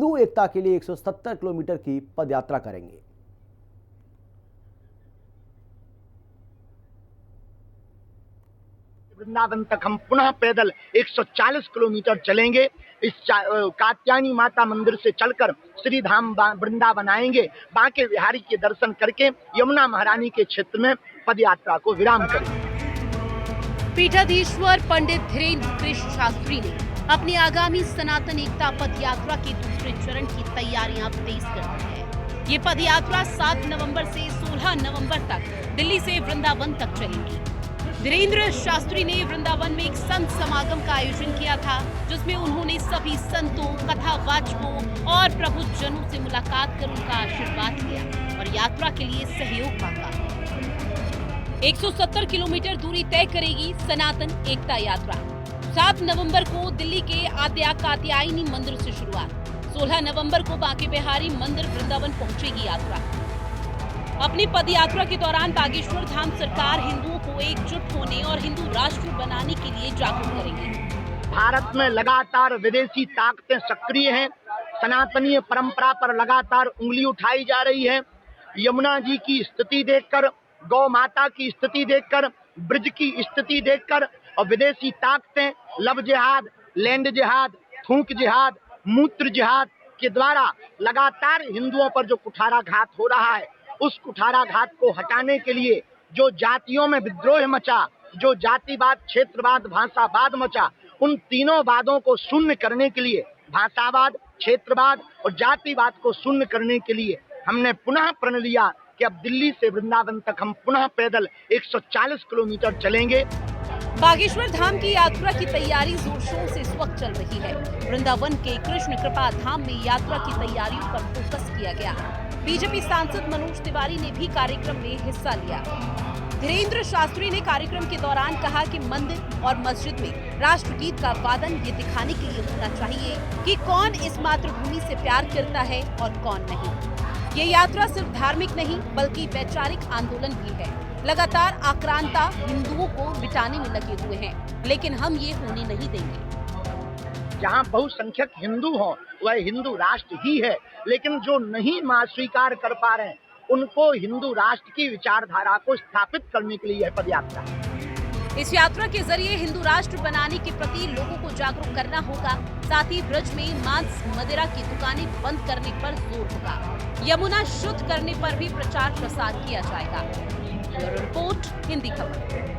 हिंदू एकता के लिए 170 किलोमीटर की पदयात्रा करेंगे। वृंदावन तक हम पुनः पैदल 140 किलोमीटर चलेंगे। इस कात्यायनी माता मंदिर से चलकर श्री धाम वृंदावन आएंगे। बांके बिहारी के दर्शन करके यमुना महारानी के क्षेत्र में पदयात्रा को विराम करेंगे। पीठाधीश्वर पंडित धीरेन्द्र कृष्ण शास्त्री ने अपनी आगामी सनातन एकता पदयात्रा के दूसरे चरण की तैयारियां तेज कर दी है। ये पदयात्रा 7 नवंबर से 16 नवंबर तक दिल्ली से वृंदावन तक चलेगी। धीरेन्द्र शास्त्री ने वृंदावन में एक संत समागम का आयोजन किया था, जिसमें उन्होंने सभी संतों, कथावाचकों और प्रबुद्धजनों से मुलाकात कर उनका आशीर्वाद लिया और यात्रा के लिए सहयोग मांगा। 170 किलोमीटर दूरी तय करेगी सनातन एकता यात्रा। 7 नवंबर को दिल्ली के आद्या कात्यायनी मंदिर से शुरुआत। 16 नवंबर को बांके बिहारी मंदिर वृंदावन पहुंचेगी यात्रा। अपनी पदयात्रा के दौरान बागेश्वर धाम सरकार हिंदुओं को एकजुट होने और हिंदू राष्ट्र बनाने के लिए जागरूक करेगी। भारत में लगातार विदेशी ताकतें सक्रिय हैं। सनातनीय परंपरा पर लगातार उंगली उठाई जा रही है। यमुना जी की स्थिति देखकर, गौ माता की स्थिति देखकर, ब्रज की स्थिति देखकर और विदेशी ताकतें लव जिहाद, लैंड जिहाद, थूक जिहाद, मूत्र जिहाद के द्वारा लगातार हिंदुओं पर जो कुठाराघात हो रहा है, उस कुठाराघात को हटाने के लिए जो जातियों में विद्रोह मचा, जो जातिवाद, क्षेत्रवाद, भाषावाद मचा, उन तीनों वादों को शून्य करने के लिए, भाषावाद, क्षेत्रवाद और जातिवाद को शून्य करने के लिए हमने पुनः प्रण लिया कि अब दिल्ली से वृंदावन तक हम पुनः पैदल 140 किलोमीटर चलेंगे। बागेश्वर धाम की यात्रा की तैयारी जोर शोर से इस वक्त चल रही है। वृंदावन के कृष्ण कृपा धाम में यात्रा की तैयारियों पर फोकस किया गया। बीजेपी सांसद मनोज तिवारी ने भी कार्यक्रम में हिस्सा लिया। धीरेन्द्र शास्त्री ने कार्यक्रम के दौरान कहा कि मंदिर और मस्जिद में राष्ट्रगीत का वादन ये दिखाने के लिए होना चाहिए कि कौन इस मातृभूमि से प्यार करता है और कौन नहीं। ये यात्रा सिर्फ धार्मिक नहीं बल्कि वैचारिक आंदोलन भी है। लगातार आक्रांता हिंदुओं को मिटाने में लगे हुए हैं, लेकिन हम ये होने नहीं देंगे। जहाँ बहुसंख्यक हिंदू हो वह हिंदू राष्ट्र ही है, लेकिन जो नहीं मां स्वीकार कर पा रहे हैं उनको हिंदू राष्ट्र की विचारधारा को स्थापित करने के लिए यह पदयात्रा है। इस यात्रा के जरिए हिंदू राष्ट्र बनाने के प्रति लोगों को जागरूक करना होगा। साथ ही ब्रज में मांस मदिरा की दुकानें बंद करने पर जोर होगा। यमुना शुद्ध करने पर भी प्रचार प्रसार किया जाएगा। रिपोर्ट हिंदी खबर।